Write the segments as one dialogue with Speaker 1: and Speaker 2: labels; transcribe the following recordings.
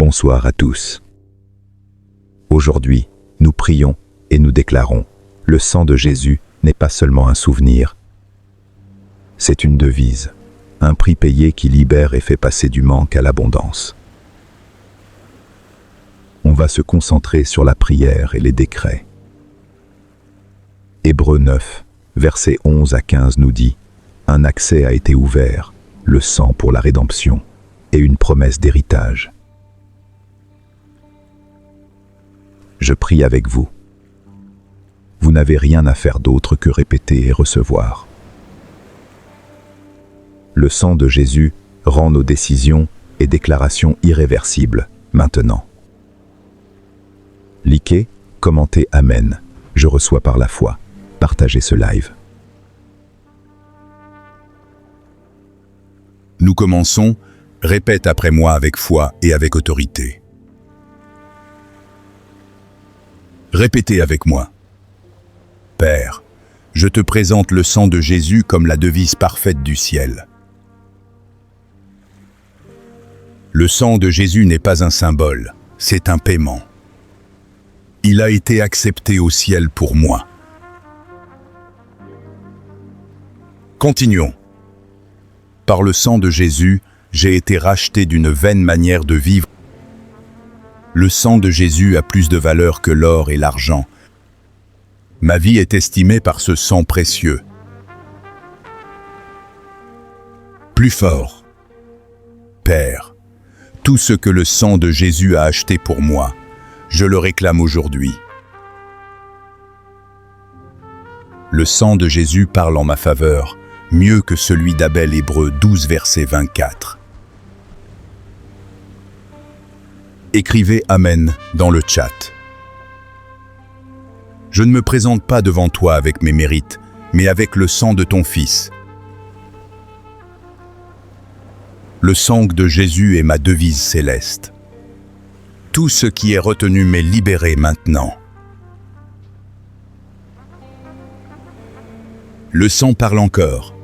Speaker 1: Bonsoir à tous. Aujourd'hui, nous prions et nous déclarons, le sang de Jésus n'est pas seulement un souvenir, c'est une devise, un prix payé qui libère et fait passer du manque à l'abondance. On va se concentrer sur la prière et les décrets. Hébreux 9, versets 11 à 15 nous dit « Un accès a été ouvert, le sang pour la rédemption et une promesse d'héritage. » Je prie avec vous. Vous n'avez rien à faire d'autre que répéter et recevoir. Le sang de Jésus rend nos décisions et déclarations irréversibles maintenant. Likez, commentez Amen. Je reçois par la foi. Partagez ce live.
Speaker 2: Nous commençons. Répète après moi avec foi et avec autorité. Répétez avec moi. Père, je te présente le sang de Jésus comme la devise parfaite du ciel. Le sang de Jésus n'est pas un symbole, c'est un paiement. Il a été accepté au ciel pour moi. Continuons. Par le sang de Jésus, j'ai été racheté d'une vaine manière de vivre. Le sang de Jésus a plus de valeur que l'or et l'argent. Ma vie est estimée par ce sang précieux. Plus fort. Père, tout ce que le sang de Jésus a acheté pour moi, je le réclame aujourd'hui. Le sang de Jésus parle en ma faveur, mieux que celui d'Abel. Hébreux 12, verset 24. Écrivez Amen dans le chat. Je ne me présente pas devant toi avec mes mérites, mais avec le sang de ton Fils. Le sang de Jésus est ma devise céleste. Tout ce qui est retenu m'est libéré maintenant. Le sang parle encore.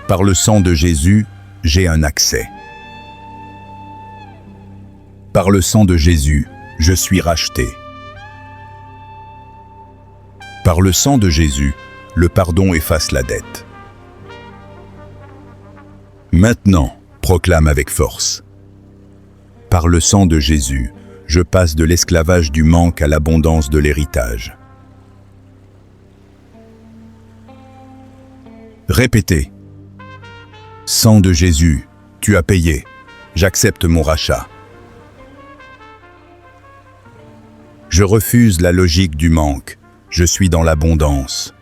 Speaker 2: Par le sang de Jésus, j'ai un accès. Par le sang de Jésus, je suis racheté. Par le sang de Jésus, le pardon efface la dette. Maintenant, proclame avec force. Par le sang de Jésus, je passe de l'esclavage du manque à l'abondance de l'héritage. Répétez. Sang de Jésus, tu as payé. J'accepte mon rachat. Je refuse la logique du manque. Je suis dans l'abondance.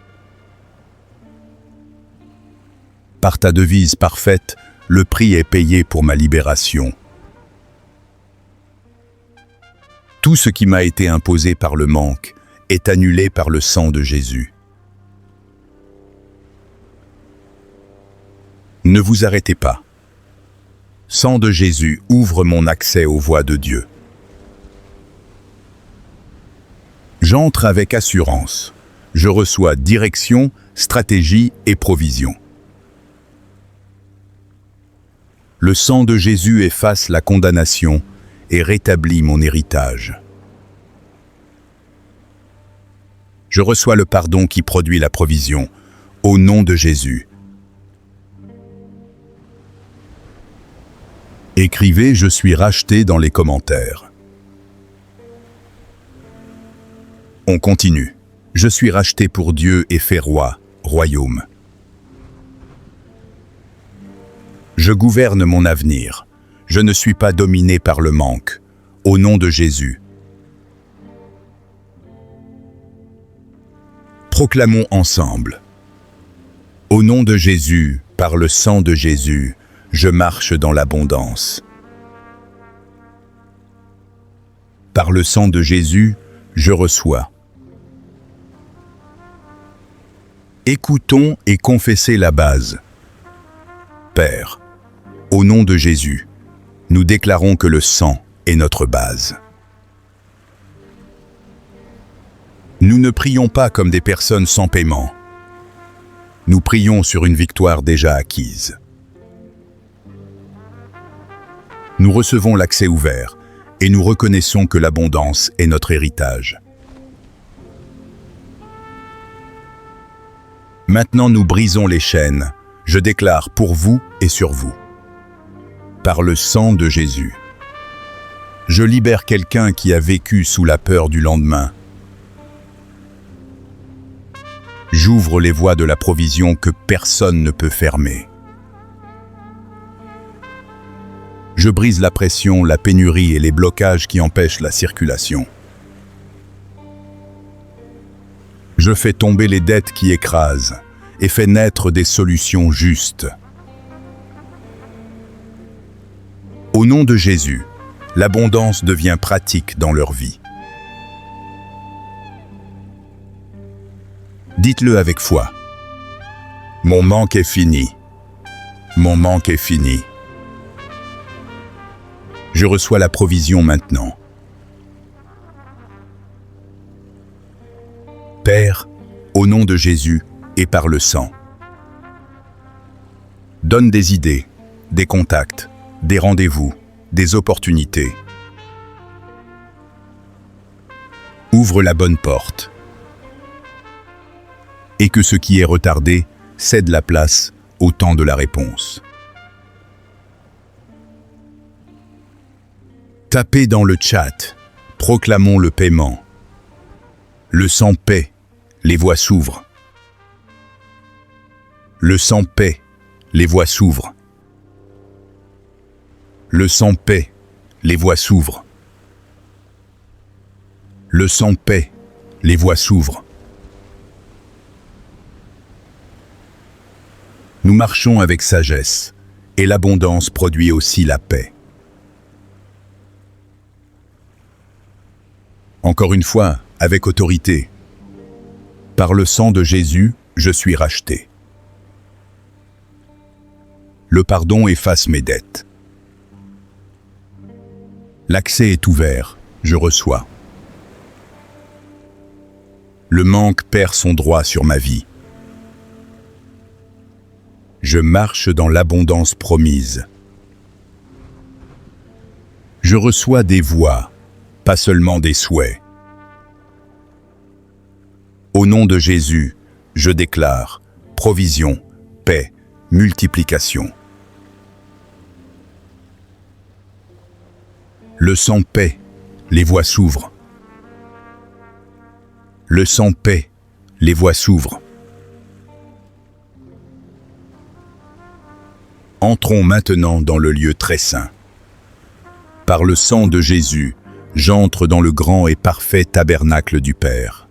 Speaker 2: Par ta devise parfaite, le prix est payé pour ma libération. Tout ce qui m'a été imposé par le manque est annulé par le sang de Jésus. Ne vous arrêtez pas. Sang de Jésus ouvre mon accès aux voies de Dieu. J'entre avec assurance. Je reçois direction, stratégie et provision. Le sang de Jésus efface la condamnation et rétablit mon héritage. Je reçois le pardon qui produit la provision, au nom de Jésus. Écrivez « Je suis racheté » dans les commentaires. On continue. Je suis racheté pour Dieu et fait roi, royaume. Je gouverne mon avenir. Je ne suis pas dominé par le manque. Au nom de Jésus. Proclamons ensemble. Au nom de Jésus, par le sang de Jésus, je marche dans l'abondance. Par le sang de Jésus, je reçois. Écoutons et confessez la base. Père, au nom de Jésus, nous déclarons que le sang est notre base. Nous ne prions pas comme des personnes sans paiement. Nous prions sur une victoire déjà acquise. Nous recevons l'accès ouvert et nous reconnaissons que l'abondance est notre héritage. Maintenant nous brisons les chaînes, je déclare pour vous et sur vous. Par le sang de Jésus. Je libère quelqu'un qui a vécu sous la peur du lendemain. J'ouvre les voies de la provision que personne ne peut fermer. Je brise la pression, la pénurie et les blocages qui empêchent la circulation. Je fais tomber les dettes qui écrasent et fais naître des solutions justes. Au nom de Jésus, l'abondance devient pratique dans leur vie. Dites-le avec foi. Mon manque est fini. Mon manque est fini. Je reçois la provision maintenant. Père, au nom de Jésus et par le sang, donne des idées, des contacts, des rendez-vous, des opportunités. Ouvre la bonne porte. Et que ce qui est retardé cède la place au temps de la réponse. Tapez dans le chat, proclamons le paiement. Le sang paie, les voies s'ouvrent. Le sang paie, les voies s'ouvrent. Le sang paie, les voies s'ouvrent. Le sang paie, les voies s'ouvrent. Nous marchons avec sagesse, et l'abondance produit aussi la paix. Encore une fois, avec autorité. Par le sang de Jésus, je suis racheté. Le pardon efface mes dettes. L'accès est ouvert, je reçois. Le manque perd son droit sur ma vie. Je marche dans l'abondance promise. Je reçois des voix, pas seulement des souhaits. Au nom de Jésus, je déclare provision, paix, multiplication. Le sang paie, les voies s'ouvrent. Le sang paie, les voies s'ouvrent. Entrons maintenant dans le lieu très saint. Par le sang de Jésus, j'entre dans le grand et parfait tabernacle du Père.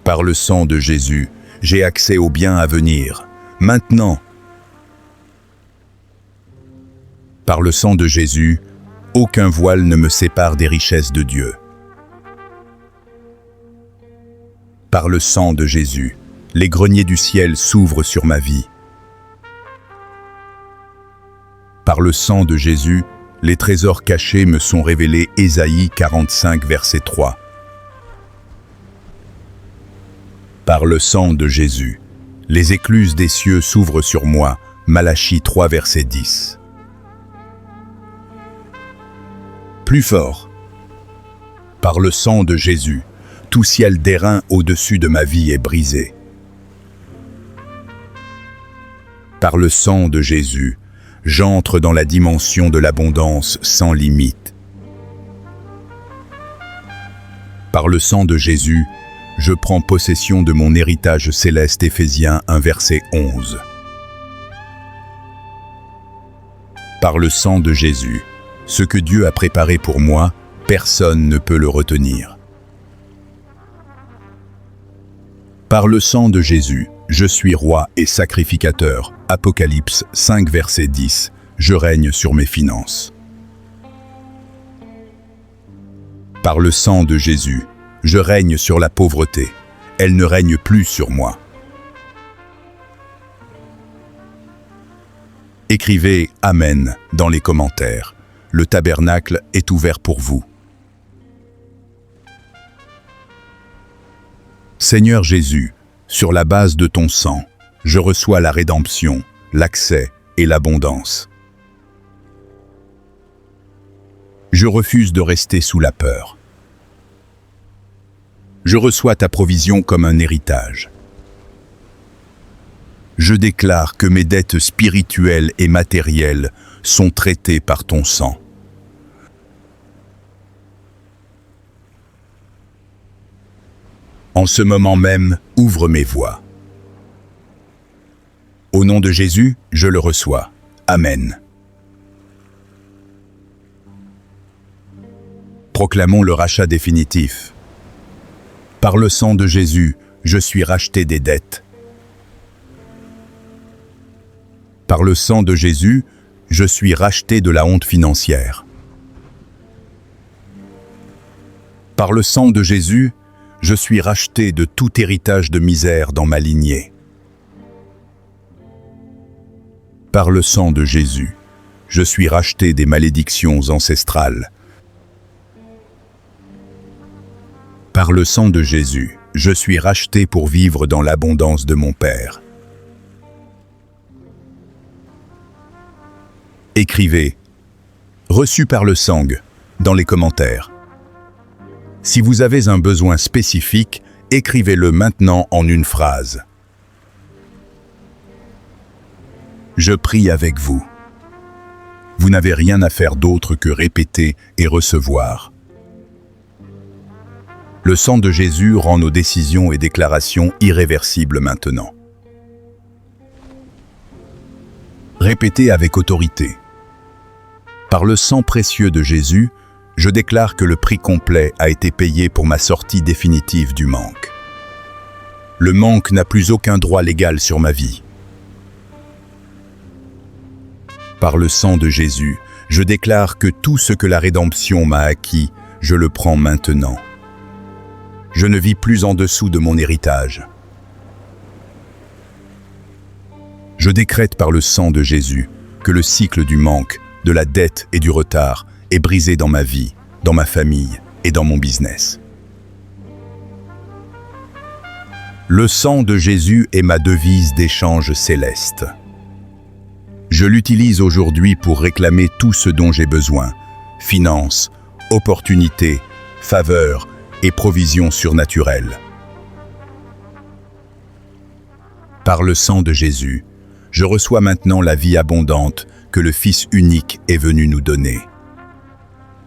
Speaker 2: Par le sang de Jésus, j'ai accès au bien à venir, maintenant. Par le sang de Jésus, aucun voile ne me sépare des richesses de Dieu. Par le sang de Jésus, les greniers du ciel s'ouvrent sur ma vie. Par le sang de Jésus, les trésors cachés me sont révélés. Ésaïe 45, verset 3. Par le sang de Jésus, les écluses des cieux s'ouvrent sur moi. Malachie 3, verset 10. Plus fort. Par le sang de Jésus, tout ciel d'airain au-dessus de ma vie est brisé. Par le sang de Jésus, j'entre dans la dimension de l'abondance sans limite. Par le sang de Jésus, je prends possession de mon héritage céleste. Éphésiens 1, verset 11. Par le sang de Jésus, ce que Dieu a préparé pour moi, personne ne peut le retenir. Par le sang de Jésus, je suis roi et sacrificateur. Apocalypse 5, verset 10. Je règne sur mes finances. Par le sang de Jésus, je règne sur la pauvreté. Elle ne règne plus sur moi. Écrivez « Amen » dans les commentaires. Le tabernacle est ouvert pour vous. Seigneur Jésus, sur la base de ton sang, je reçois la rédemption, l'accès et l'abondance. Je refuse de rester sous la peur. Je reçois ta provision comme un héritage. Je déclare que mes dettes spirituelles et matérielles sont traitées par ton sang. En ce moment même, ouvre mes voies. Au nom de Jésus, je le reçois. Amen. Proclamons le rachat définitif. Par le sang de Jésus, je suis racheté des dettes. Par le sang de Jésus, je suis racheté de la honte financière. Par le sang de Jésus, je suis racheté de tout héritage de misère dans ma lignée. Par le sang de Jésus, je suis racheté des malédictions ancestrales. Par le sang de Jésus, je suis racheté pour vivre dans l'abondance de mon Père. Écrivez « Reçu par le sang » dans les commentaires. Si vous avez un besoin spécifique, écrivez-le maintenant en une phrase. Je prie avec vous. Vous n'avez rien à faire d'autre que répéter et recevoir. Le sang de Jésus rend nos décisions et déclarations irréversibles maintenant. Répétez avec autorité. Par le sang précieux de Jésus, je déclare que le prix complet a été payé pour ma sortie définitive du manque. Le manque n'a plus aucun droit légal sur ma vie. Par le sang de Jésus, je déclare que tout ce que la rédemption m'a acquis, je le prends maintenant. Je ne vis plus en dessous de mon héritage. Je décrète par le sang de Jésus que le cycle du manque, de la dette et du retard est brisé dans ma vie, dans ma famille et dans mon business. Le sang de Jésus est ma devise d'échange céleste. Je l'utilise aujourd'hui pour réclamer tout ce dont j'ai besoin, finances, opportunités, faveurs et provisions surnaturelles. Par le sang de Jésus, je reçois maintenant la vie abondante que le Fils unique est venu nous donner.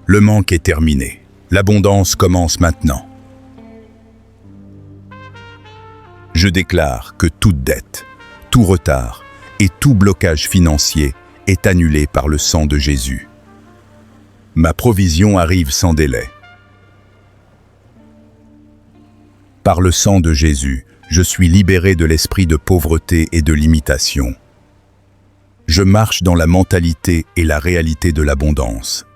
Speaker 2: Le manque est terminé. L'abondance commence maintenant. Je déclare que toute dette, tout retard et tout blocage financier est annulé par le sang de Jésus. Ma provision arrive sans délai. Par le sang de Jésus, je suis libéré de l'esprit de pauvreté et de limitation. Je marche dans la mentalité et la réalité de l'abondance.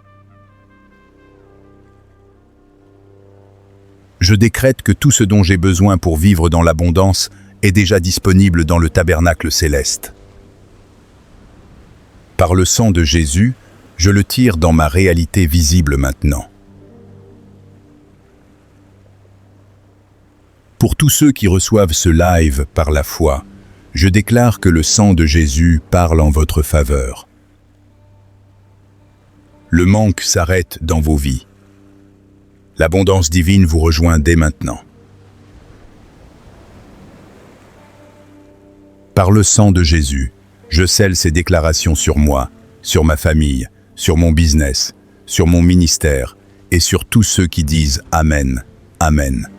Speaker 2: Je décrète que tout ce dont j'ai besoin pour vivre dans l'abondance est déjà disponible dans le tabernacle céleste. Par le sang de Jésus, je le tire dans ma réalité visible maintenant. Pour tous ceux qui reçoivent ce live par la foi, je déclare que le sang de Jésus parle en votre faveur. Le manque s'arrête dans vos vies. L'abondance divine vous rejoint dès maintenant. Par le sang de Jésus, je scelle ces déclarations sur moi, sur ma famille, sur mon business, sur mon ministère et sur tous ceux qui disent Amen, Amen.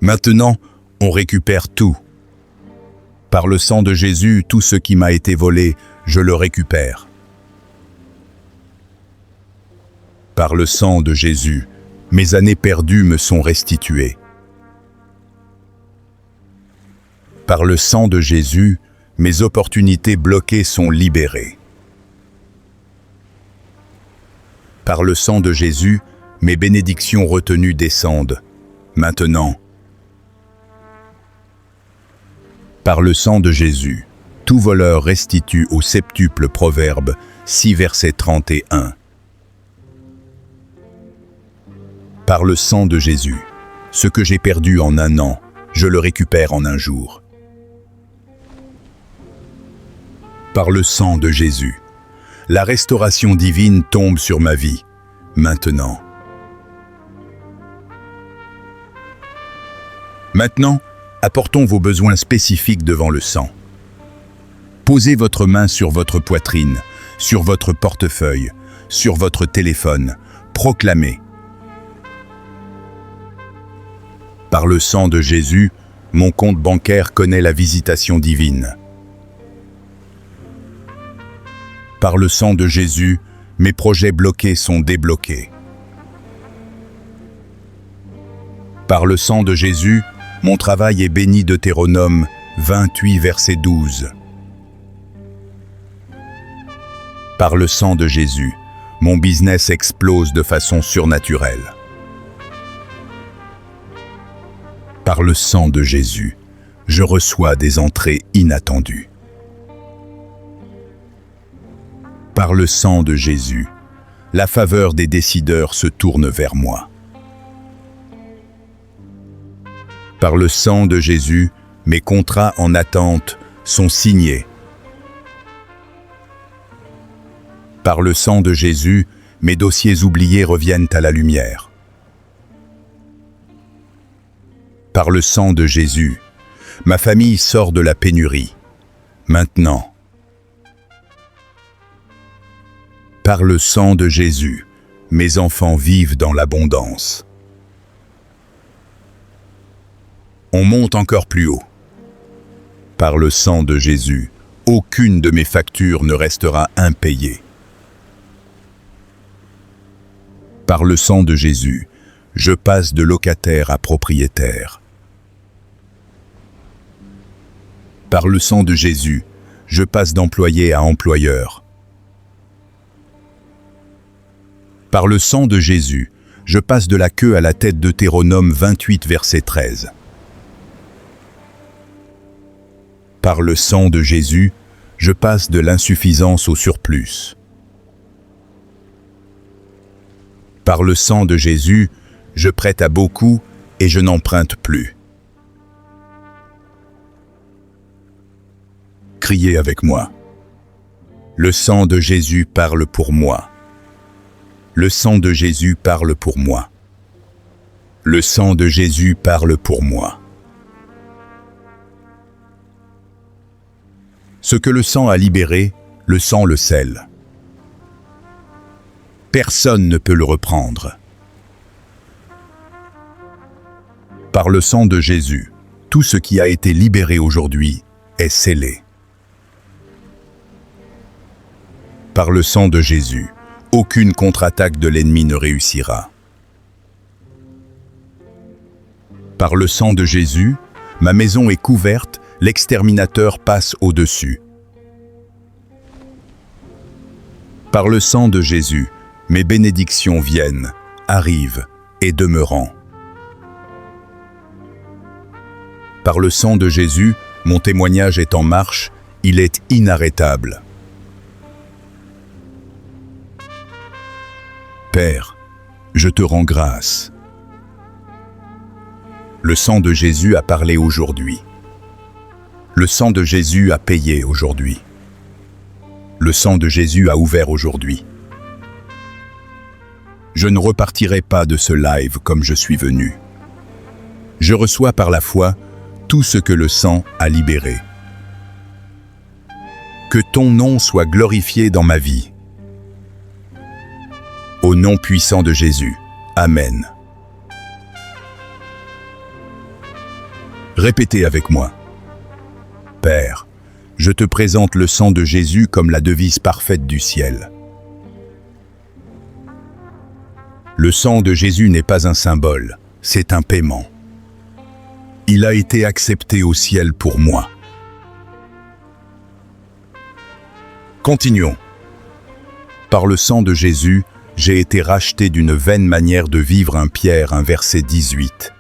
Speaker 2: Maintenant, on récupère tout. Par le sang de Jésus, tout ce qui m'a été volé, je le récupère. Par le sang de Jésus, mes années perdues me sont restituées. Par le sang de Jésus, mes opportunités bloquées sont libérées. Par le sang de Jésus, mes bénédictions retenues descendent. Maintenant, par le sang de Jésus, tout voleur restitue au septuple Proverbe 6 verset 31. Par le sang de Jésus, ce que j'ai perdu en un an, je le récupère en un jour. Par le sang de Jésus, La restauration divine tombe sur ma vie, maintenant. Maintenant, apportons vos besoins spécifiques devant le sang. Posez votre main sur votre poitrine, sur votre portefeuille, sur votre téléphone. Proclamez. Par le sang de Jésus, mon compte bancaire connaît la visitation divine. Par le sang de Jésus, mes projets bloqués sont débloqués. Par le sang de Jésus, mon travail est béni. Deutéronome 28, verset 12. Par le sang de Jésus, mon business explose de façon surnaturelle. Par le sang de Jésus, je reçois des entrées inattendues. Par le sang de Jésus, la faveur des décideurs se tourne vers moi. Par le sang de Jésus, mes contrats en attente sont signés. Par le sang de Jésus, mes dossiers oubliés reviennent à la lumière. Par le sang de Jésus, ma famille sort de la pénurie. Maintenant. Par le sang de Jésus, mes enfants vivent dans l'abondance. On monte encore plus haut. Par le sang de Jésus, aucune de mes factures ne restera impayée. Par le sang de Jésus, je passe de locataire à propriétaire. Par le sang de Jésus, je passe d'employé à employeur. Par le sang de Jésus, je passe de la queue à la tête. Deutéronome 28, verset 13. Par le sang de Jésus, je passe de l'insuffisance au surplus. Par le sang de Jésus, je prête à beaucoup et je n'emprunte plus. Criez avec moi. Le sang de Jésus parle pour moi. Le sang de Jésus parle pour moi. Le sang de Jésus parle pour moi. Ce que le sang a libéré, le sang le scelle. Personne ne peut le reprendre. Par le sang de Jésus, tout ce qui a été libéré aujourd'hui est scellé. Par le sang de Jésus, aucune contre-attaque de l'ennemi ne réussira. Par le sang de Jésus, ma maison est couverte, l'exterminateur passe au-dessus. Par le sang de Jésus, mes bénédictions viennent, arrivent et demeurent. Par le sang de Jésus, mon témoignage est en marche, il est inarrêtable. Père, je te rends grâce. Le sang de Jésus a parlé aujourd'hui. Le sang de Jésus a payé aujourd'hui. Le sang de Jésus a ouvert aujourd'hui. Je ne repartirai pas de ce live comme je suis venu. Je reçois par la foi tout ce que le sang a libéré. Que ton nom soit glorifié dans ma vie. Au nom puissant de Jésus. Amen. Répétez avec moi. Père, je te présente le sang de Jésus comme la devise parfaite du ciel. Le sang de Jésus n'est pas un symbole, c'est un paiement. Il a été accepté au ciel pour moi. Continuons. Par le sang de Jésus, j'ai été racheté d'une vaine manière de vivre. 1 Pierre 1 verset 18.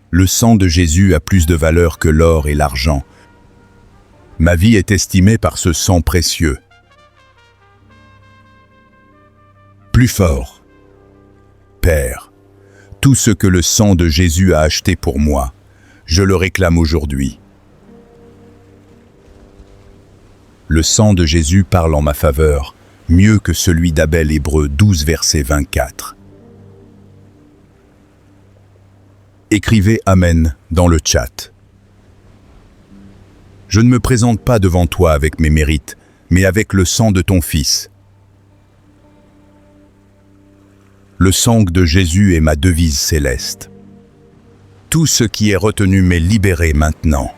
Speaker 2: Le sang de Jésus a plus de valeur que l'or et l'argent. Ma vie est estimée par ce sang précieux. Plus fort. Père, tout ce que le sang de Jésus a acheté pour moi, je le réclame aujourd'hui. Le sang de Jésus parle en ma faveur, mieux que celui d'Abel. Hébreux 12, verset 24. Écrivez Amen dans le chat. Je ne me présente pas devant toi avec mes mérites, mais avec le sang de ton Fils. Le sang de Jésus est ma devise céleste. Tout ce qui est retenu m'est libéré maintenant.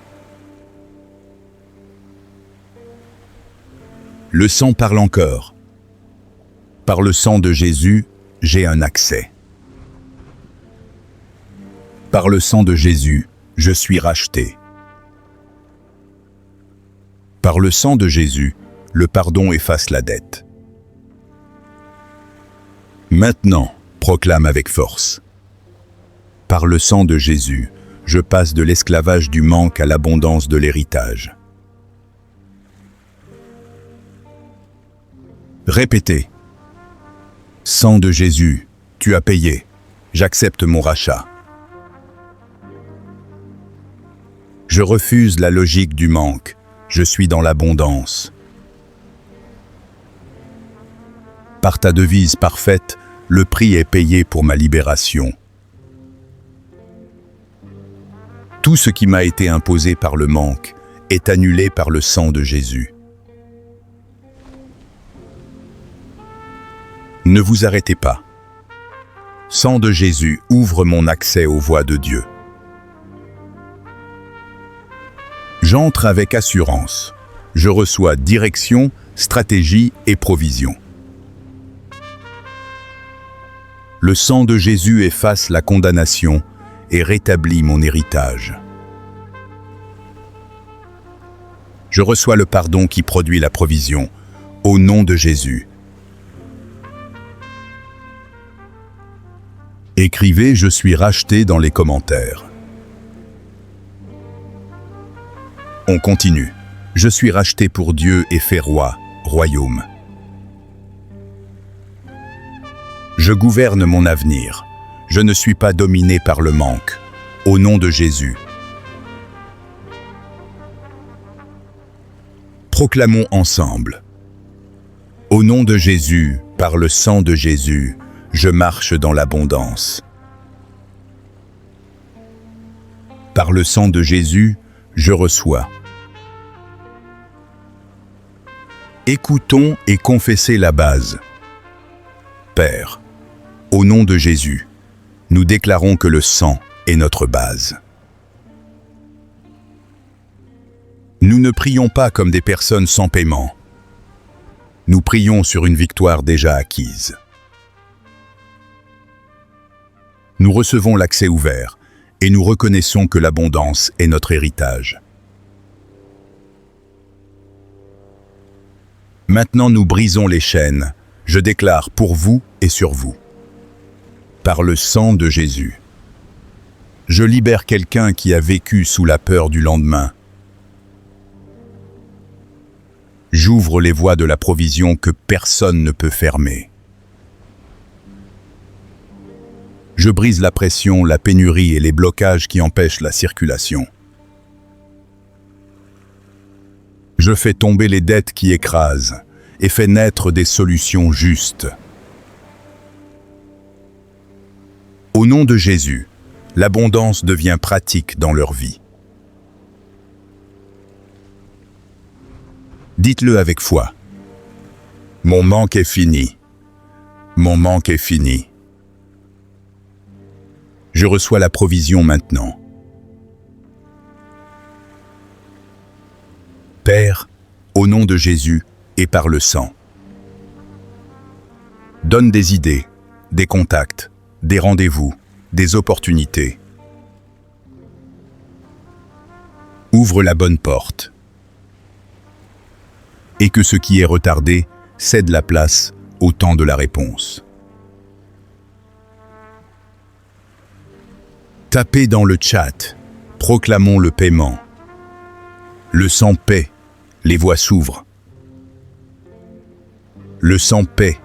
Speaker 2: Le sang parle encore. Par le sang de Jésus, j'ai un accès. Par le sang de Jésus, je suis racheté. Par le sang de Jésus, le pardon efface la dette. Maintenant, proclame avec force. Par le sang de Jésus, je passe de l'esclavage du manque à l'abondance de l'héritage. Répétez. Sang de Jésus, tu as payé. J'accepte mon rachat. Je refuse la logique du manque. Je suis dans l'abondance. Par ta devise parfaite, le prix est payé pour ma libération. Tout ce qui m'a été imposé par le manque est annulé par le sang de Jésus. Ne vous arrêtez pas. Sang de Jésus ouvre mon accès aux voies de Dieu. J'entre avec assurance. Je reçois direction, stratégie et provision. Le sang de Jésus efface la condamnation et rétablit mon héritage. Je reçois le pardon qui produit la provision, au nom de Jésus. Écrivez « Je suis racheté » dans les commentaires. On continue. Je suis racheté pour Dieu et fait roi, royaume. Je gouverne mon avenir. Je ne suis pas dominé par le manque. Au nom de Jésus. Proclamons ensemble. Au nom de Jésus, par le sang de Jésus, je marche dans l'abondance. Par le sang de Jésus, je reçois. Écoutons et confessez la base. Père, au nom de Jésus, nous déclarons que le sang est notre base. Nous ne prions pas comme des personnes sans paiement. Nous prions sur une victoire déjà acquise. Nous recevons l'accès ouvert et nous reconnaissons que l'abondance est notre héritage. Maintenant nous brisons les chaînes. Je déclare pour vous et sur vous. Par le sang de Jésus. Je libère quelqu'un qui a vécu sous la peur du lendemain. J'ouvre les voies de la provision que personne ne peut fermer. Je brise la pression, la pénurie et les blocages qui empêchent la circulation. Je fais tomber les dettes qui écrasent et fais naître des solutions justes. Au nom de Jésus, l'abondance devient pratique dans leur vie. Dites-le avec foi. Mon manque est fini. Mon manque est fini. Je reçois la provision maintenant. Père, au nom de Jésus et par le sang, donne des idées, des contacts, des rendez-vous, des opportunités. Ouvre la bonne porte. Et que ce qui est retardé cède la place au temps de la réponse. Tapez dans le chat, proclamons le paiement. Le sang paie, les voies s'ouvrent. Le sang paie,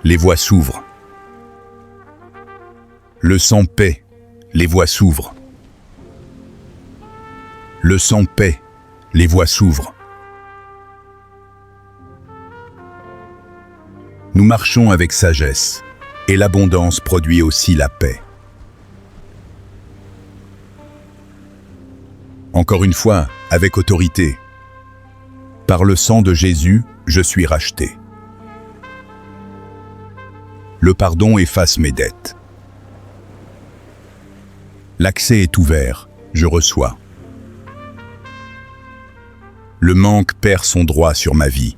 Speaker 2: les voies s'ouvrent. Le sang paie, les voies s'ouvrent. Le sang paie, les voies s'ouvrent. Nous marchons avec sagesse, et l'abondance produit aussi la paix. Encore une fois, avec autorité. Par le sang de Jésus, je suis racheté. Le pardon efface mes dettes. L'accès est ouvert, je reçois. Le manque perd son droit sur ma vie.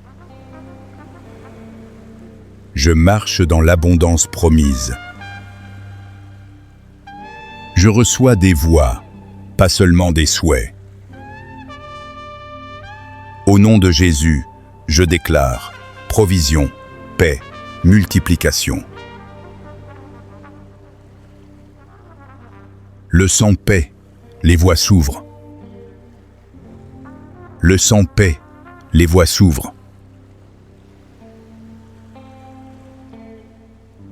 Speaker 2: Je marche dans l'abondance promise. Je reçois des voix, pas seulement des souhaits. Au nom de Jésus, je déclare provision, paix, multiplication. Le sang paix, les voies s'ouvrent. Le sang paix, les voies s'ouvrent.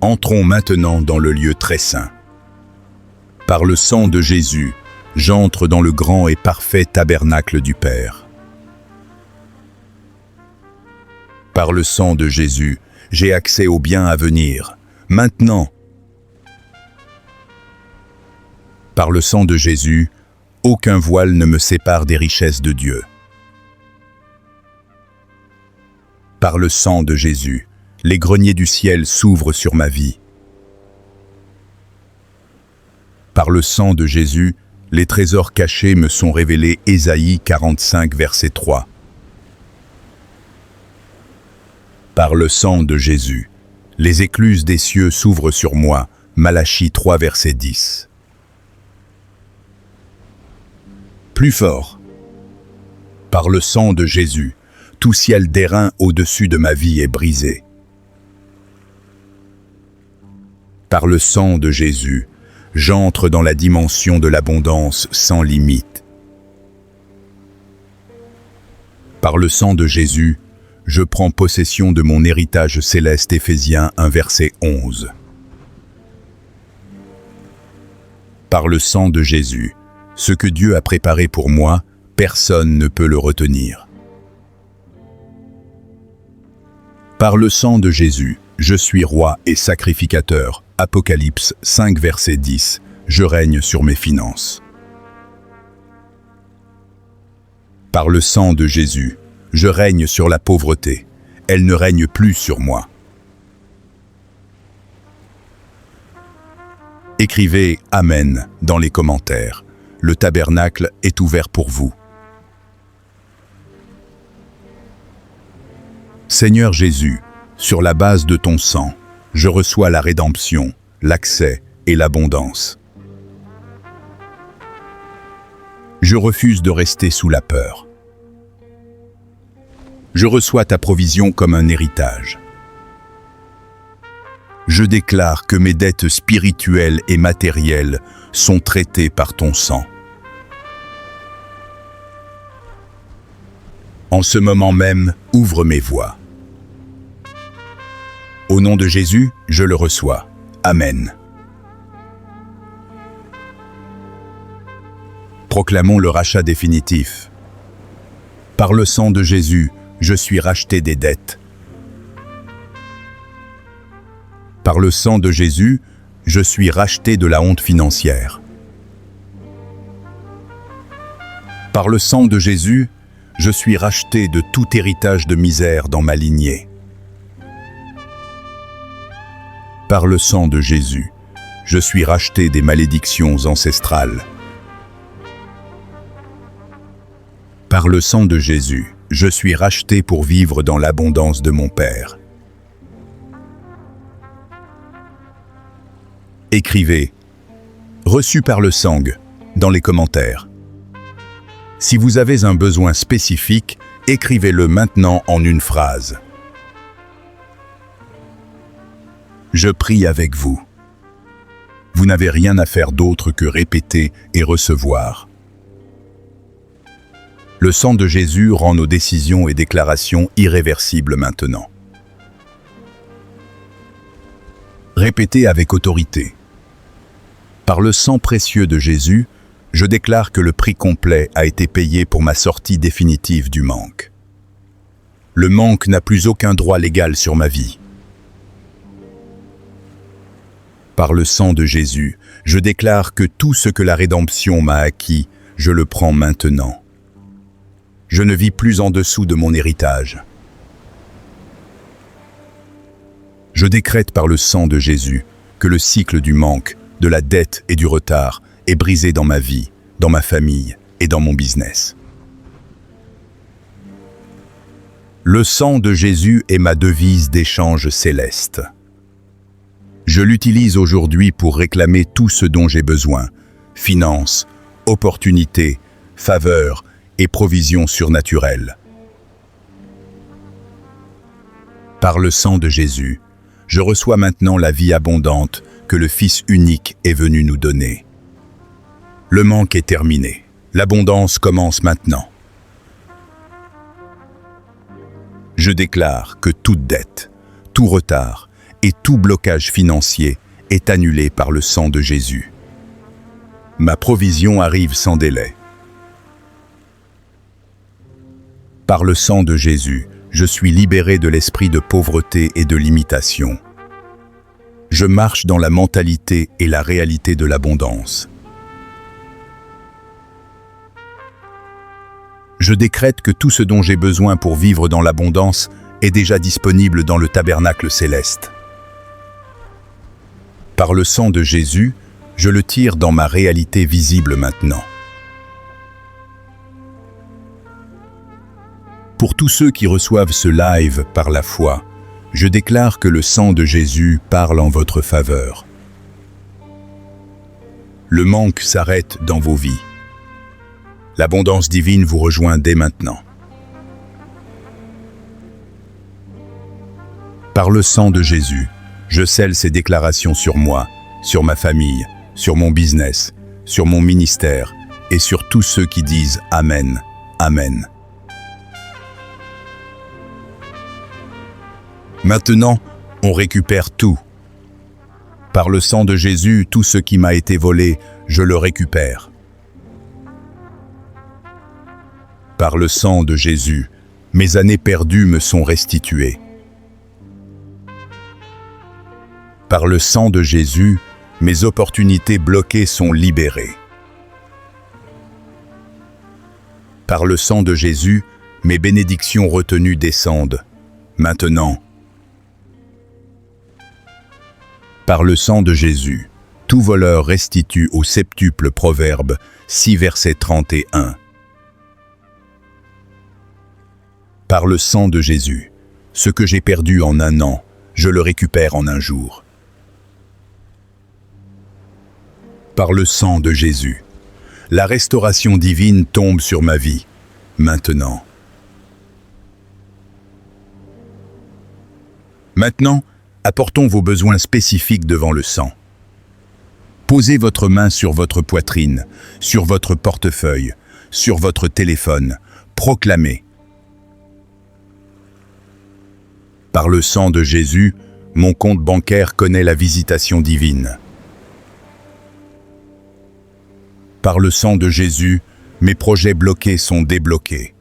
Speaker 2: Entrons maintenant dans le lieu très saint. Par le sang de Jésus, j'entre dans le grand et parfait tabernacle du Père. Par le sang de Jésus, j'ai accès au bien à venir, maintenant. Par le sang de Jésus, aucun voile ne me sépare des richesses de Dieu. Par le sang de Jésus, les greniers du ciel s'ouvrent sur ma vie. Par le sang de Jésus, les trésors cachés me sont révélés. Ésaïe 45, verset 3. Par le sang de Jésus, les écluses des cieux s'ouvrent sur moi. Malachie 3, verset 10. Plus fort. Par le sang de Jésus, tout ciel d'airain au-dessus de ma vie est brisé. Par le sang de Jésus, j'entre dans la dimension de l'abondance sans limite. Par le sang de Jésus, je prends possession de mon héritage céleste. Éphésiens 1, verset 11. Par le sang de Jésus, ce que Dieu a préparé pour moi, personne ne peut le retenir. Par le sang de Jésus, je suis roi et sacrificateur. Apocalypse 5, verset 10. Je règne sur mes finances. Par le sang de Jésus, je règne sur la pauvreté. Elle ne règne plus sur moi. Écrivez « Amen » dans les commentaires. Le tabernacle est ouvert pour vous. Seigneur Jésus, sur la base de ton sang, je reçois la rédemption, l'accès et l'abondance. Je refuse de rester sous la peur. Je reçois ta provision comme un héritage. Je déclare que mes dettes spirituelles et matérielles sont traitées par ton sang. En ce moment même, ouvre mes voies. Au nom de Jésus, je le reçois. Amen. Proclamons le rachat définitif. Par le sang de Jésus, je suis racheté des dettes. Par le sang de Jésus, je suis racheté de la honte financière. Par le sang de Jésus, je suis racheté de tout héritage de misère dans ma lignée. Par le sang de Jésus, je suis racheté des malédictions ancestrales. Par le sang de Jésus, je suis racheté pour vivre dans l'abondance de mon Père. Écrivez « Reçu par le sang » dans les commentaires. Si vous avez un besoin spécifique, écrivez-le maintenant en une phrase. Je prie avec vous. Vous n'avez rien à faire d'autre que répéter et recevoir. Le sang de Jésus rend nos décisions et déclarations irréversibles maintenant. Répétez avec autorité. Par le sang précieux de Jésus, je déclare que le prix complet a été payé pour ma sortie définitive du manque. Le manque n'a plus aucun droit légal sur ma vie. Par le sang de Jésus, je déclare que tout ce que la rédemption m'a acquis, je le prends maintenant. Je ne vis plus en dessous de mon héritage. Je décrète par le sang de Jésus que le cycle du manque, de la dette et du retard est brisé dans ma vie, dans ma famille et dans mon business. Le sang de Jésus est ma devise d'échange céleste. Je l'utilise aujourd'hui pour réclamer tout ce dont j'ai besoin, finances, opportunités, faveurs et provisions surnaturelles. Par le sang de Jésus, je reçois maintenant la vie abondante que le Fils unique est venu nous donner. Le manque est terminé. L'abondance commence maintenant. Je déclare que toute dette, tout retard et tout blocage financier est annulé par le sang de Jésus. Ma provision arrive sans délai. Par le sang de Jésus, je suis libéré de l'esprit de pauvreté et de limitation. Je marche dans la mentalité et la réalité de l'abondance. Je décrète que tout ce dont j'ai besoin pour vivre dans l'abondance est déjà disponible dans le tabernacle céleste. Par le sang de Jésus, je le tire dans ma réalité visible maintenant. Pour tous ceux qui reçoivent ce live par la foi, je déclare que le sang de Jésus parle en votre faveur. Le manque s'arrête dans vos vies. L'abondance divine vous rejoint dès maintenant. Par le sang de Jésus, je scelle ces déclarations sur moi, sur ma famille, sur mon business, sur mon ministère et sur tous ceux qui disent Amen, Amen. Maintenant, on récupère tout. Par le sang de Jésus, tout ce qui m'a été volé, je le récupère. Par le sang de Jésus, mes années perdues me sont restituées. Par le sang de Jésus, mes opportunités bloquées sont libérées. Par le sang de Jésus, mes bénédictions retenues descendent. Maintenant. Par le sang de Jésus, tout voleur restitue au septuple Proverbe 6 verset 31. Par le sang de Jésus, ce que j'ai perdu en un an, je le récupère en un jour. Par le sang de Jésus, la restauration divine tombe sur ma vie, maintenant. Maintenant, apportons vos besoins spécifiques devant le sang. Posez votre main sur votre poitrine, sur votre portefeuille, sur votre téléphone. Proclamez. Par le sang de Jésus, mon compte bancaire connaît la visitation divine. Par le sang de Jésus, mes projets bloqués sont débloqués.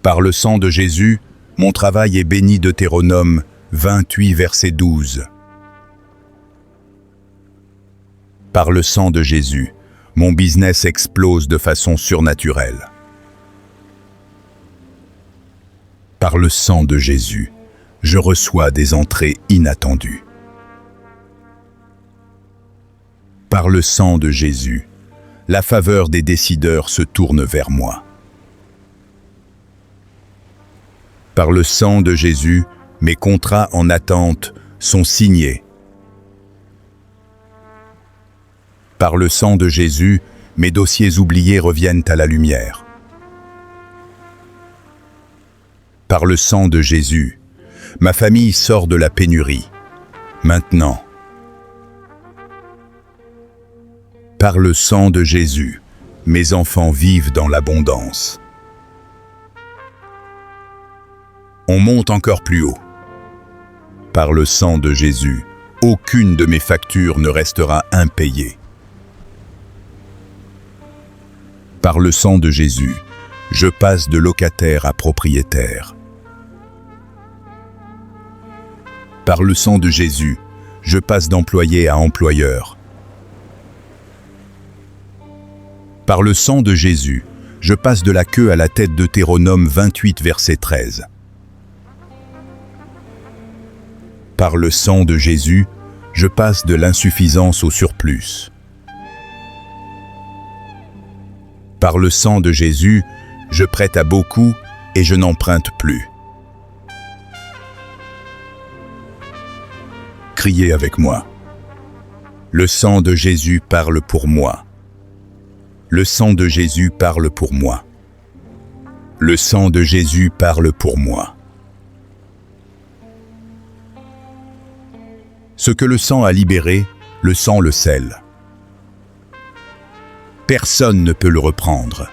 Speaker 2: Par le sang de Jésus, mon travail est béni. Deutéronome 28 verset 12. Par le sang de Jésus, mon business explose de façon surnaturelle. Par le sang de Jésus, je reçois des entrées inattendues. Par le sang de Jésus, la faveur des décideurs se tourne vers moi. Par le sang de Jésus, mes contrats en attente sont signés. Par le sang de Jésus, mes dossiers oubliés reviennent à la lumière. Par le sang de Jésus, ma famille sort de la pénurie, maintenant. Par le sang de Jésus, mes enfants vivent dans l'abondance. On monte encore plus haut. Par le sang de Jésus, aucune de mes factures ne restera impayée. Par le sang de Jésus, je passe de locataire à propriétaire. Par le sang de Jésus, je passe d'employé à employeur. Par le sang de Jésus, je passe de la queue à la tête, Deutéronome 28, verset 13. Par le sang de Jésus, je passe de l'insuffisance au surplus. Par le sang de Jésus, je prête à beaucoup et je n'emprunte plus. Criez avec moi. Le sang de Jésus parle pour moi. Le sang de Jésus parle pour moi. Le sang de Jésus parle pour moi. Ce que le sang a libéré, le sang le scelle. Personne ne peut le reprendre.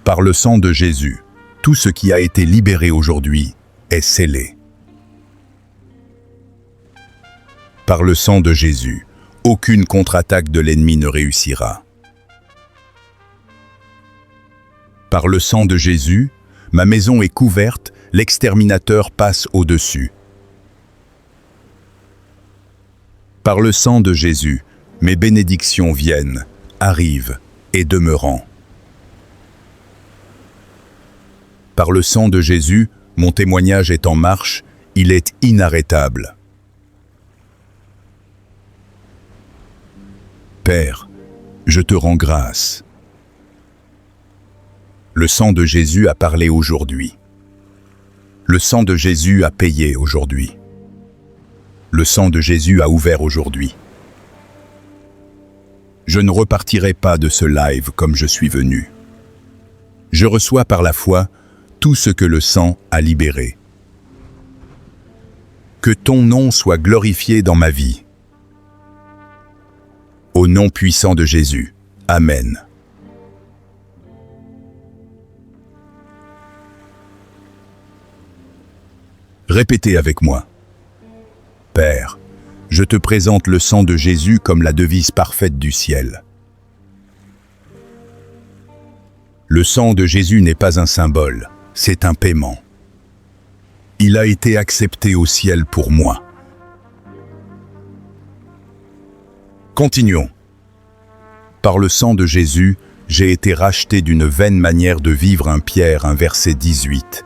Speaker 2: Par le sang de Jésus, tout ce qui a été libéré aujourd'hui est scellé. Par le sang de Jésus, aucune contre-attaque de l'ennemi ne réussira. Par le sang de Jésus, ma maison est couverte, l'exterminateur passe au-dessus. Par le sang de Jésus, mes bénédictions viennent, arrivent et demeurant. Par le sang de Jésus, mon témoignage est en marche, il est inarrêtable. Père, je te rends grâce. Le sang de Jésus a parlé aujourd'hui. Le sang de Jésus a payé aujourd'hui. Le sang de Jésus a ouvert aujourd'hui. Je ne repartirai pas de ce live comme je suis venu. Je reçois par la foi tout ce que le sang a libéré. Que ton nom soit glorifié dans ma vie. Au nom puissant de Jésus. Amen. Répétez avec moi. Père, je te présente le sang de Jésus comme la devise parfaite du ciel. Le sang de Jésus n'est pas un symbole, c'est un paiement. Il a été accepté au ciel pour moi. Continuons. Par le sang de Jésus, j'ai été racheté d'une vaine manière de vivre. 1 Pierre 1 verset 18.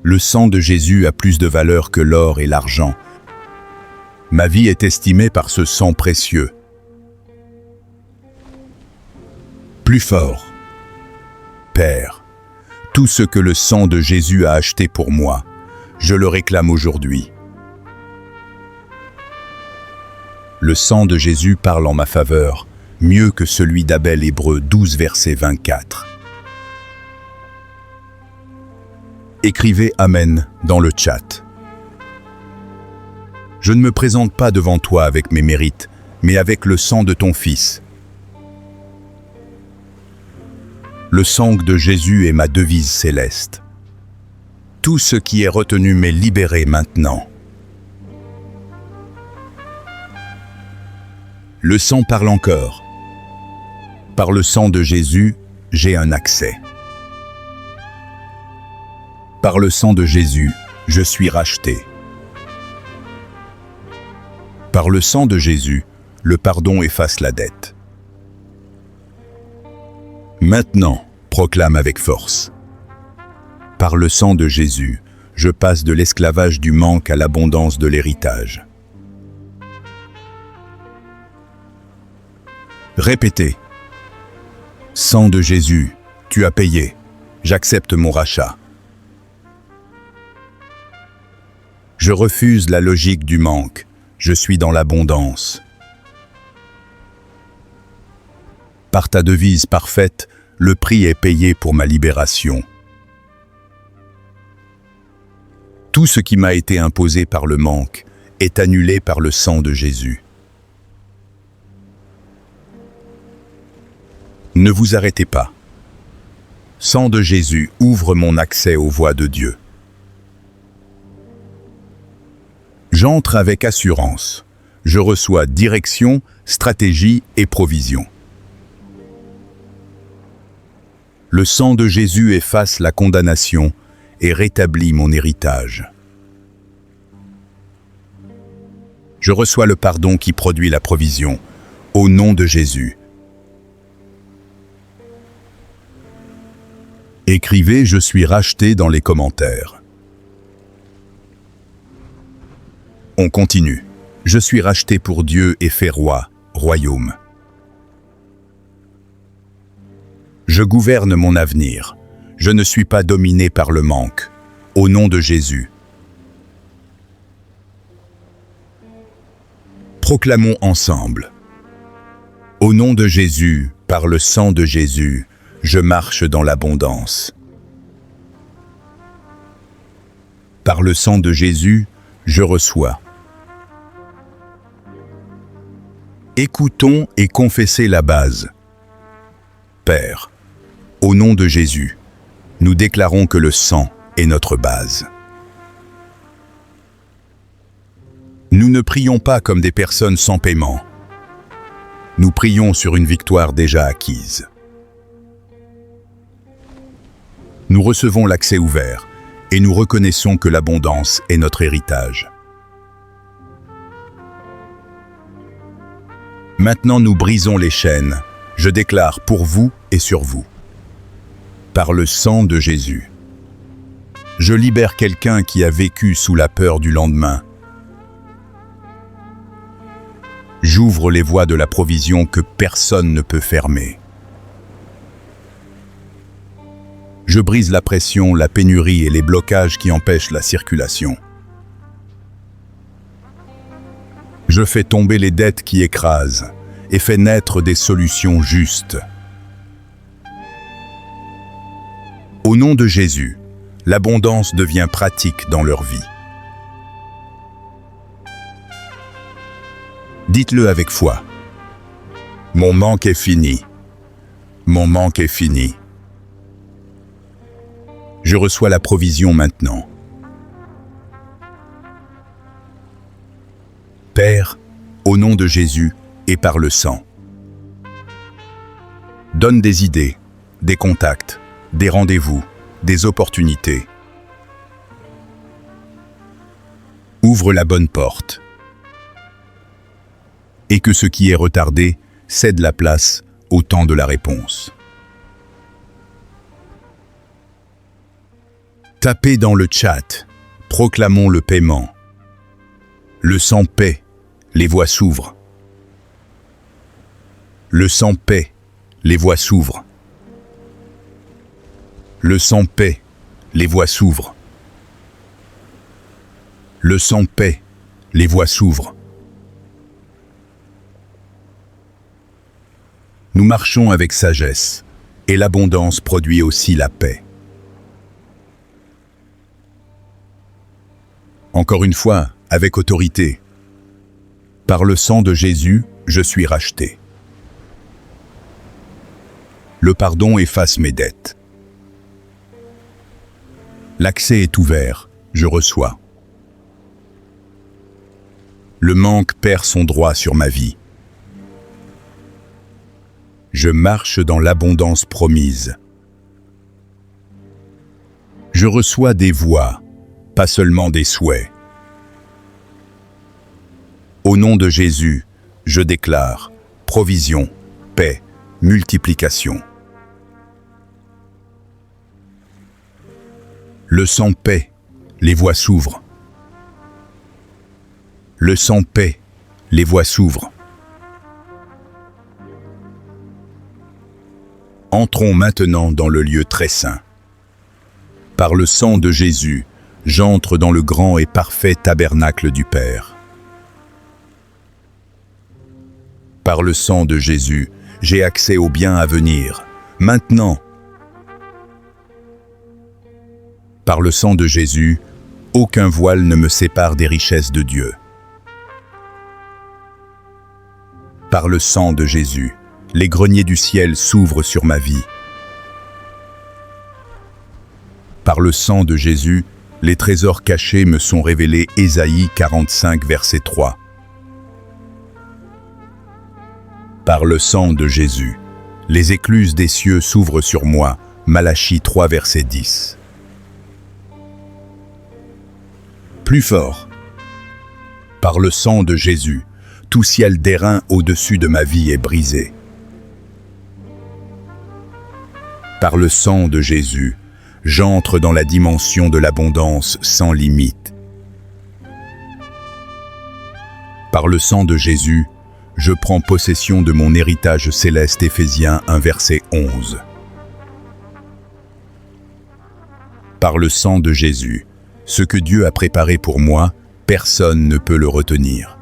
Speaker 2: Le sang de Jésus a plus de valeur que l'or et l'argent. Ma vie est estimée par ce sang précieux. Plus fort. Père, tout ce que le sang de Jésus a acheté pour moi, je le réclame aujourd'hui. Le sang de Jésus parle en ma faveur, mieux que celui d'Abel. Hébreux 12 verset 24. Écrivez Amen dans le chat. Je ne me présente pas devant toi avec mes mérites, mais avec le sang de ton Fils. Le sang de Jésus est ma devise céleste. Tout ce qui est retenu m'est libéré maintenant. Le sang parle encore. Par le sang de Jésus, j'ai un accès. Par le sang de Jésus, je suis racheté. Par le sang de Jésus, le pardon efface la dette. Maintenant, proclame avec force. Par le sang de Jésus, je passe de l'esclavage du manque à l'abondance de l'héritage. Répétez. Sang de Jésus, tu as payé. J'accepte mon rachat. Je refuse la logique du manque. Je suis dans l'abondance. Par ta devise parfaite, le prix est payé pour ma libération. Tout ce qui m'a été imposé par le manque est annulé par le sang de Jésus. Ne vous arrêtez pas. Sang de Jésus ouvre mon accès aux voies de Dieu. J'entre avec assurance. Je reçois direction, stratégie et provision. Le sang de Jésus efface la condamnation et rétablit mon héritage. Je reçois le pardon qui produit la provision, au nom de Jésus. Écrivez « Je suis racheté » dans les commentaires. On continue. Je suis racheté pour Dieu et fait roi, royaume. Je gouverne mon avenir. Je ne suis pas dominé par le manque. Au nom de Jésus. Proclamons ensemble. Au nom de Jésus, par le sang de Jésus, je marche dans l'abondance. Par le sang de Jésus, je reçois. Écoutons et confessez la base. Père, au nom de Jésus, nous déclarons que le sang est notre base. Nous ne prions pas comme des personnes sans paiement. Nous prions sur une victoire déjà acquise. Nous recevons l'accès ouvert et nous reconnaissons que l'abondance est notre héritage. Maintenant nous brisons les chaînes. Je déclare pour vous et sur vous. Par le sang de Jésus. Je libère quelqu'un qui a vécu sous la peur du lendemain. J'ouvre les voies de la provision que personne ne peut fermer. Je brise la pression, la pénurie et les blocages qui empêchent la circulation. Je fais tomber les dettes qui écrasent et fais naître des solutions justes. Au nom de Jésus, l'abondance devient pratique dans leur vie. Dites-le avec foi. Mon manque est fini. Mon manque est fini. Je reçois la provision maintenant. Père, au nom de Jésus et par le sang, donne des idées, des contacts, des rendez-vous, des opportunités. Ouvre la bonne porte. Et que ce qui est retardé cède la place au temps de la réponse. Tapez dans le chat, proclamons le paiement. Le sang paie, les voies s'ouvrent. Le sang paie, les voies s'ouvrent. Le sang paie, les voies s'ouvrent. Le sang paie, les voies s'ouvrent. Nous marchons avec sagesse, et l'abondance produit aussi la paix. Encore une fois, avec autorité. Par le sang de Jésus, je suis racheté. Le pardon efface mes dettes. L'accès est ouvert, je reçois. Le manque perd son droit sur ma vie. Je marche dans l'abondance promise. Je reçois des voix, pas seulement des souhaits. Au nom de Jésus, je déclare provision, paix, multiplication. Le sang paie, les voies s'ouvrent. Le sang paie, les voies s'ouvrent. Entrons maintenant dans le lieu très saint. Par le sang de Jésus, j'entre dans le grand et parfait tabernacle du Père. Par le sang de Jésus, j'ai accès au bien à venir, maintenant. Par le sang de Jésus, aucun voile ne me sépare des richesses de Dieu. Par le sang de Jésus, les greniers du ciel s'ouvrent sur ma vie. Par le sang de Jésus, les trésors cachés me sont révélés. Ésaïe 45, verset 3. Par le sang de Jésus, les écluses des cieux s'ouvrent sur moi. Malachie 3, verset 10. Plus fort. Par le sang de Jésus, tout ciel d'airain au-dessus de ma vie est brisé. Par le sang de Jésus, j'entre dans la dimension de l'abondance sans limite. Par le sang de Jésus, je prends possession de mon héritage céleste. Éphésiens 1, verset 11. Par le sang de Jésus, ce que Dieu a préparé pour moi, personne ne peut le retenir.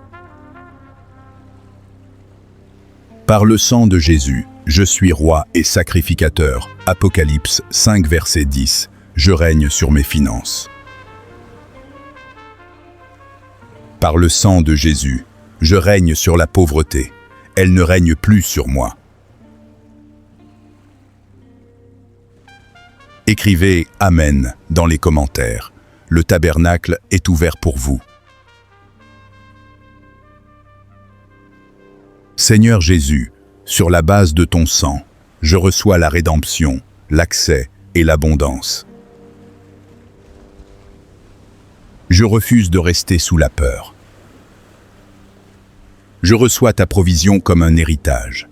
Speaker 2: Par le sang de Jésus, je suis roi et sacrificateur. Apocalypse 5, verset 10. Je règne sur mes finances. Par le sang de Jésus, je règne sur la pauvreté. Elle ne règne plus sur moi. Écrivez « Amen » dans les commentaires. Le tabernacle est ouvert pour vous. Seigneur Jésus, sur la base de ton sang, je reçois la rédemption, l'accès et l'abondance. Je refuse de rester sous la peur. Je reçois ta provision comme un héritage.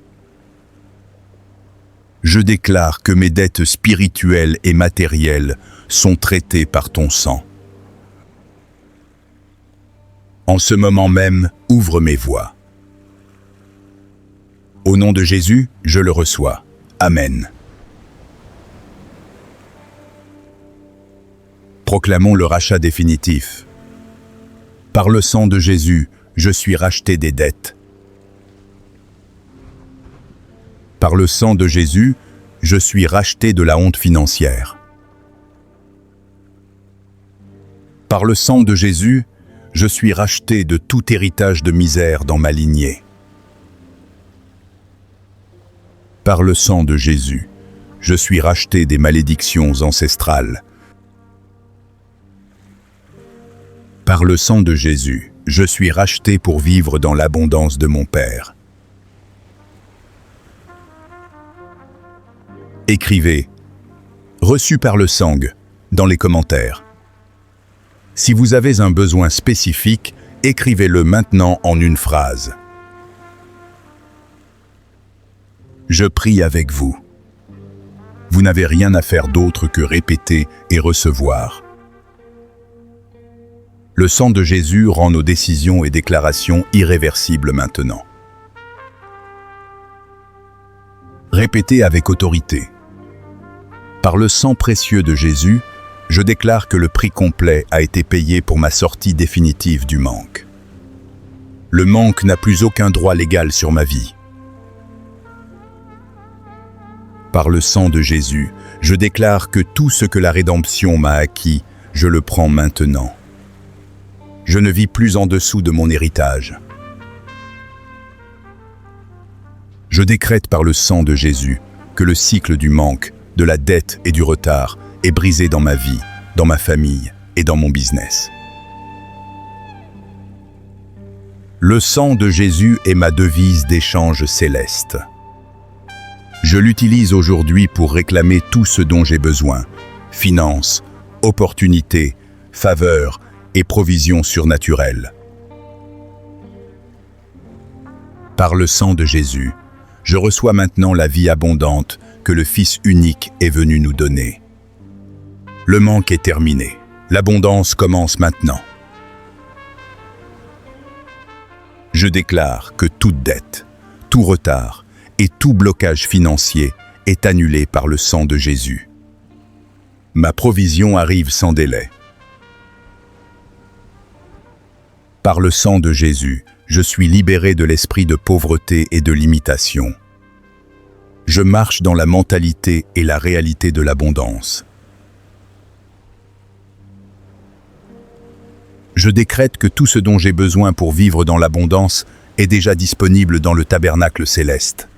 Speaker 2: Je déclare que mes dettes spirituelles et matérielles sont traitées par ton sang. En ce moment même, ouvre mes voies. Au nom de Jésus, je le reçois. Amen. Proclamons le rachat définitif. Par le sang de Jésus, je suis racheté des dettes. Par le sang de Jésus, je suis racheté de la honte financière. Par le sang de Jésus, je suis racheté de tout héritage de misère dans ma lignée. Par le sang de Jésus, je suis racheté des malédictions ancestrales. Par le sang de Jésus, je suis racheté pour vivre dans l'abondance de mon Père. Écrivez « Reçu par le sang » dans les commentaires. Si vous avez un besoin spécifique, écrivez-le maintenant en une phrase. Je prie avec vous. Vous n'avez rien à faire d'autre que répéter et recevoir. Le sang de Jésus rend nos décisions et déclarations irréversibles maintenant. Répétez avec autorité. Par le sang précieux de Jésus, je déclare que le prix complet a été payé pour ma sortie définitive du manque. Le manque n'a plus aucun droit légal sur ma vie. Par le sang de Jésus, je déclare que tout ce que la rédemption m'a acquis, je le prends maintenant. Je ne vis plus en dessous de mon héritage. Je décrète par le sang de Jésus que le cycle du manque, de la dette et du retard est brisé dans ma vie, dans ma famille et dans mon business. Le sang de Jésus est ma devise d'échange céleste. Je l'utilise aujourd'hui pour réclamer tout ce dont j'ai besoin, finances, opportunités, faveurs et provisions surnaturelles. Par le sang de Jésus, je reçois maintenant la vie abondante que le Fils unique est venu nous donner. Le manque est terminé. L'abondance commence maintenant. Je déclare que toute dette, tout retard et tout blocage financier est annulé par le sang de Jésus. Ma provision arrive sans délai. Par le sang de Jésus, je suis libéré de l'esprit de pauvreté et de limitation. Je marche dans la mentalité et la réalité de l'abondance. Je décrète que tout ce dont j'ai besoin pour vivre dans l'abondance est déjà disponible dans le tabernacle céleste.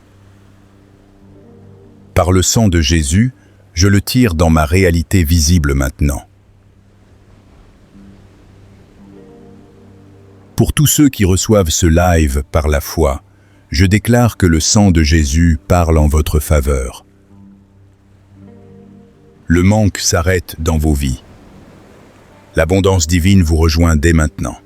Speaker 2: Par le sang de Jésus, je le tire dans ma réalité visible maintenant. Pour tous ceux qui reçoivent ce live par la foi, je déclare que le sang de Jésus parle en votre faveur. Le manque s'arrête dans vos vies. L'abondance divine vous rejoint dès maintenant.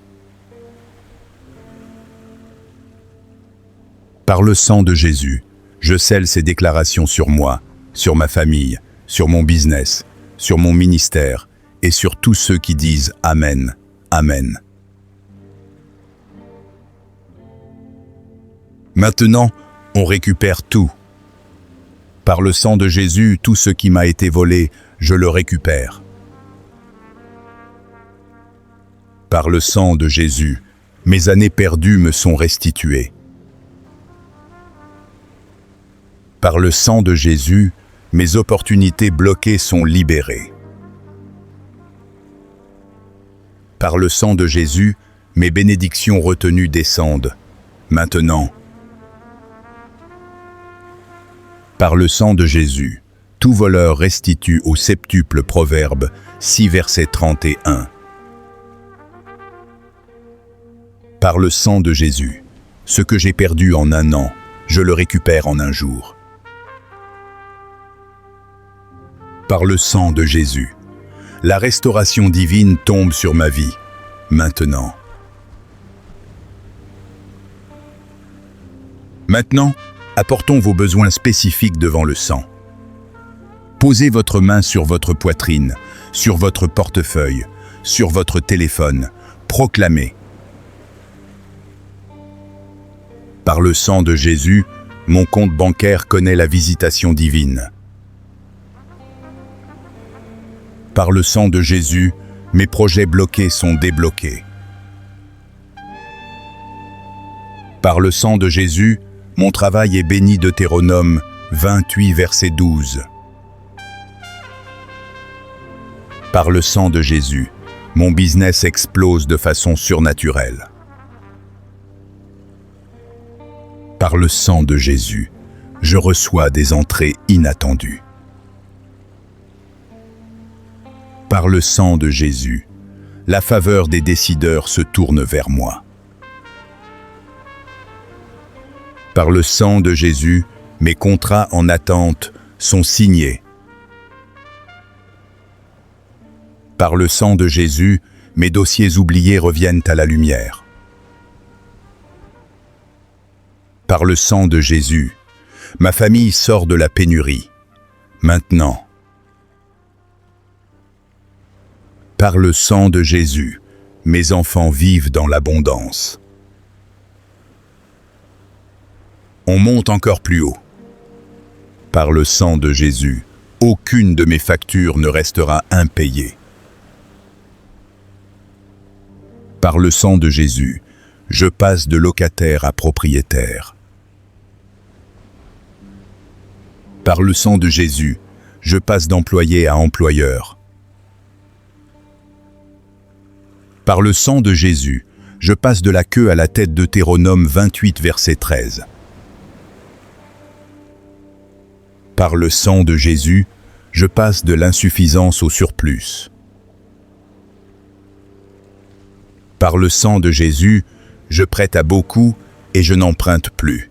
Speaker 2: Par le sang de Jésus, je scelle ces déclarations sur moi, sur ma famille, sur mon business, sur mon ministère et sur tous ceux qui disent Amen, Amen. Maintenant, on récupère tout. Par le sang de Jésus, tout ce qui m'a été volé, je le récupère. Par le sang de Jésus, mes années perdues me sont restituées. Par le sang de Jésus, mes opportunités bloquées sont libérées. Par le sang de Jésus, mes bénédictions retenues descendent. Maintenant, par le sang de Jésus, tout voleur restitue au septuple Proverbe 6 verset 31. Par le sang de Jésus, ce que j'ai perdu en un an, je le récupère en un jour. Par le sang de Jésus, la restauration divine tombe sur ma vie, maintenant. Maintenant, apportons vos besoins spécifiques devant le sang. Posez votre main sur votre poitrine, sur votre portefeuille, sur votre téléphone. Proclamez. Par le sang de Jésus, mon compte bancaire connaît la visitation divine. Par le sang de Jésus, mes projets bloqués sont débloqués. Par le sang de Jésus, mon travail est béni. Deutéronome 28 verset 12. Par le sang de Jésus, mon business explose de façon surnaturelle. Par le sang de Jésus, je reçois des entrées inattendues. Par le sang de Jésus, la faveur des décideurs se tourne vers moi. Par le sang de Jésus, mes contrats en attente sont signés. Par le sang de Jésus, mes dossiers oubliés reviennent à la lumière. Par le sang de Jésus, ma famille sort de la pénurie. Maintenant. Par le sang de Jésus, mes enfants vivent dans l'abondance. On monte encore plus haut. Par le sang de Jésus, aucune de mes factures ne restera impayée. Par le sang de Jésus, je passe de locataire à propriétaire. Par le sang de Jésus, je passe d'employé à employeur. Par le sang de Jésus, je passe de la queue à la tête. Deutéronome 28 verset 13. Par le sang de Jésus, je passe de l'insuffisance au surplus. Par le sang de Jésus, je prête à beaucoup et je n'emprunte plus.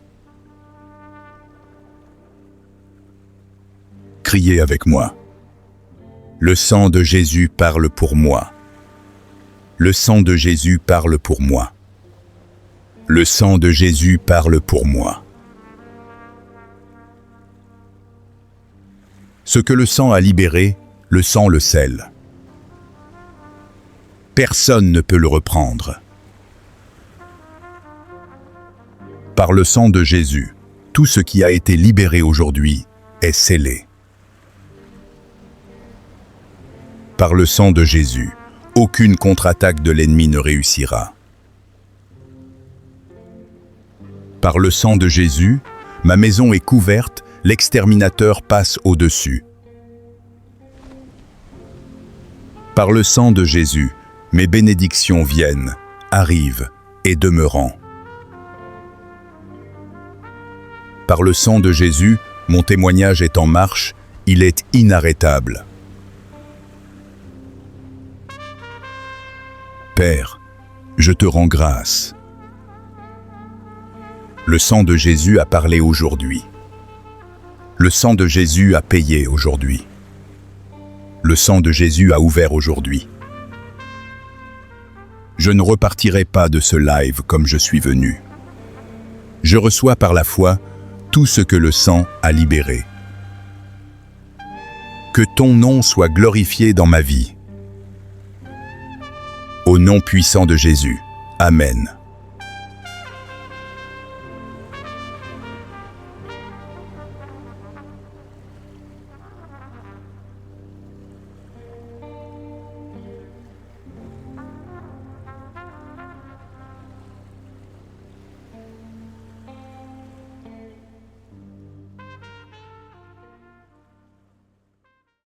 Speaker 2: Criez avec moi. Le sang de Jésus parle pour moi. Le sang de Jésus parle pour moi. Le sang de Jésus parle pour moi. Ce que le sang a libéré, le sang le scelle. Personne ne peut le reprendre. Par le sang de Jésus, tout ce qui a été libéré aujourd'hui est scellé. Par le sang de Jésus, aucune contre-attaque de l'ennemi ne réussira. Par le sang de Jésus, ma maison est couverte, l'exterminateur passe au-dessus. Par le sang de Jésus, mes bénédictions viennent, arrivent et demeurent. Par le sang de Jésus, mon témoignage est en marche, il est inarrêtable. Père, je te rends grâce. Le sang de Jésus a parlé aujourd'hui. Le sang de Jésus a payé aujourd'hui. le sang de Jésus a ouvert aujourd'hui. Je ne repartirai pas de ce live comme je suis venu. Je reçois par la foi tout ce que le sang a libéré. Que ton nom soit glorifié dans ma vie. Au nom puissant de Jésus. Amen.